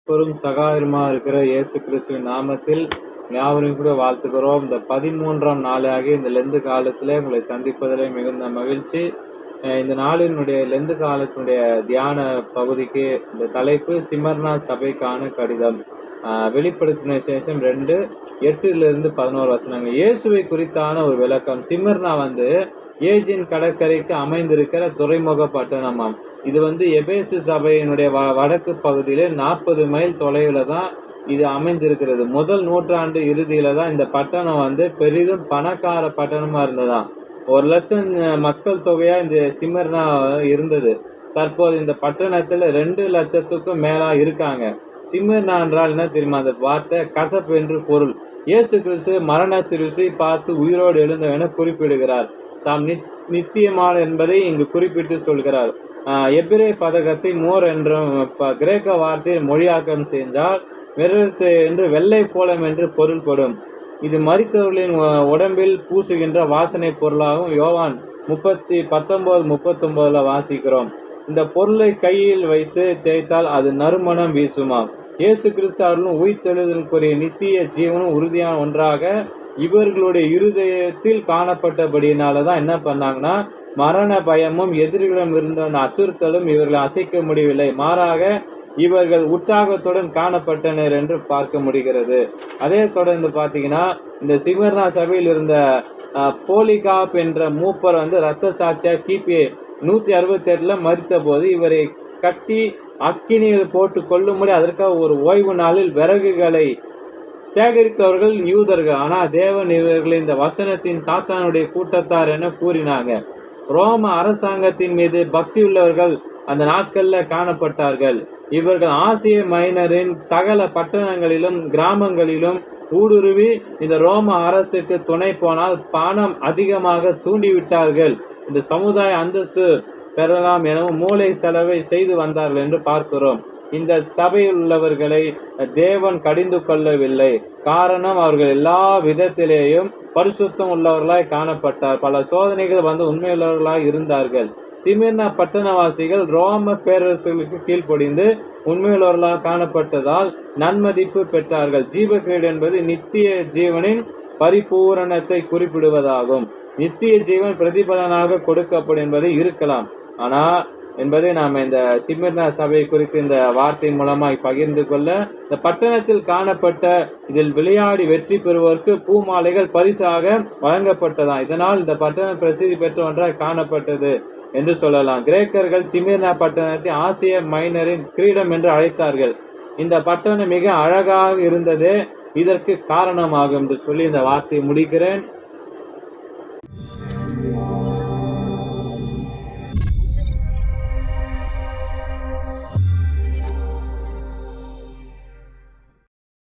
பெரும் சகாயருமா இருக்கிற இயேசு கிறிஸ்துவின் நாமத்தில் யாவரையும் கூட வாழ்த்துக்கிறோம். இந்த 13ஆம் நாளாகிய இந்த லெந்து காலத்தில் உங்களை சந்திப்பதிலே மிகுந்த மகிழ்ச்சி. இந்த நாளினுடைய லெந்து காலத்தினுடைய தியான பகுதிக்கு இந்த தலைப்பு சிமர்னா சபைக்கான கடிதம். வெளிப்படுத்தின விசேஷம் 2:8-11 வசனங்கள். இயேசுவை குறித்தான ஒரு விளக்கம். சிமர்னா ஏஜின் கடற்கரைக்கு அமைந்திருக்கிற துறைமுக பட்டணமாம். இது எபேசு சபையினுடைய வடக்கு பகுதியிலே 40 மைல் தொலைவில் தான் இது அமைந்திருக்கிறது. முதல் நூற்றாண்டு இறுதியில தான் இந்த பட்டணம் பெரிதும் பணக்கார பட்டணமா இருந்ததாம். 1,00,000 மக்கள் தொகையா இந்த சிமர்னா இருந்தது. தற்போது இந்த பட்டணத்துல 2,00,000க்கும் மேலா இருக்காங்க. சிமர்னா என்றால் என்ன தெரியுமா? அந்த வார்த்தை கசப்பு என்று பொருள். இயேசு கிறிஸ்து மரணத்தை ருசி பார்த்து உயிரோடு எழுந்தவென குறிப்பிடுகிறார். தாம் நித்தியமான என்பதை இங்கு குறிப்பிட்டு சொல்கிறார். எபிரே பதகத்தை மோர் என்றும் கிரேக்க வார்த்தையில் மொழியாக்கம் செய்தால் வெறுத்து என்று வெள்ளை போலம் என்று பொருள்படும். இது மரித்தவர்களின் உடம்பில் பூசுகின்ற வாசனை பொருளாகவும் யோவான் 19:39 வாசிக்கிறோம். இந்த பொருளை கையில் வைத்து தேய்த்தால் அது நறுமணம் வீசுமாம். இயேசு கிறிஸ்து அவர்களும் உயிர்த்தெழுதலுக்குரிய நித்திய ஜீவனும் உறுதியான ஒன்றாக இவர்களுடைய இருதயத்தில் காணப்பட்டபடியினாலதான் என்ன பண்ணாங்கன்னா, மரண பயமும் எதிரிகளிடம் இருந்த அந்த அச்சுறுத்தலும் இவர்களை அசைக்க முடியவில்லை. மாறாக இவர்கள் உற்சாகத்துடன் காணப்பட்டனர் என்று பார்க்க முடிகிறது. அதே தொடர்ந்து பார்த்தீங்கன்னா, இந்த சிமர்னா சபையில் இருந்த போலிகாப் என்ற மூப்பர் இரத்த சாட்சியா கிபி 168 மரித்த போது இவரை கட்டி அக்கினியில் போட்டு கொள்ளும்படி அதற்காக ஒரு ஓய்வு நாளில் விறகுகளை சேகரித்தவர்கள் யூதர்கள். ஆனால் தேவன் இவர்களை இந்த வசனத்தின் சாத்தானுடைய கூட்டத்தார் என கூறினாங்க. ரோம அரசாங்கத்தின் மீது பக்தியுள்ளவர்கள் அந்த நாட்களில் காணப்பட்டார்கள். இவர்கள் ஆசிய மைனரின் சகல பட்டணங்களிலும் கிராமங்களிலும் ஊடுருவி இந்த ரோம அரசுக்கு துணை போனால் பணம் அதிகமாக தூண்டிவிட்டார்கள். இந்த சமுதாய அந்தஸ்து பெறலாம் எனவும் மூளை செலவை செய்து வந்தார்கள் என்று பார்க்கிறோம். இந்த சபையில் உள்ளவர்களை தேவன் கடிந்து கொள்ளவில்லை. காரணம், அவர்கள் எல்லா விதத்திலேயும் பரிசுத்தம் உள்ளவர்களாய் காணப்பட்டார். பல சோதனைகள் உண்மையுள்ளவர்களாய் இருந்தார்கள். சிமிர்னா பட்டணவாசிகள் ரோம பேரரசுகளுக்கு கீழ்ப்படிந்து உண்மையுள்ளவர்களாக காணப்பட்டதால் நன்மதிப்பு பெற்றார்கள். ஜீவக்கிரீடு என்பது நித்திய ஜீவனின் பரிபூரணத்தை குறிப்பிடுவதாகும். நித்திய ஜீவன் பிரதிபலனாக கொடுக்கப்படும் என்பது இருக்கலாம். ஆனால் என்பதை நாம் இந்த சிமிர்னா சபை குறித்து இந்த வார்த்தை மூலமாய் பகிர்ந்து கொள்ள, இந்த பட்டணத்தில் காணப்பட்ட இதில் விளையாடி வெற்றி பெறுவோருக்கு பூமாலைகள் பரிசாக வழங்கப்பட்டதாம். இதனால் இந்த பட்டணம் பிரசித்தி பெற்ற ஒன்றாய் காணப்பட்டது என்று சொல்லலாம். கிரேக்கர்கள் சிமிர்னா பட்டணத்தை ஆசிய மைனரின் கிரீடம் என்று அழைத்தார்கள். இந்த பட்டணம் மிக அழகாக இருந்தது இதற்கு காரணமாகும் என்று சொல்லி இந்த வார்த்தையை முடிக்கிறேன்.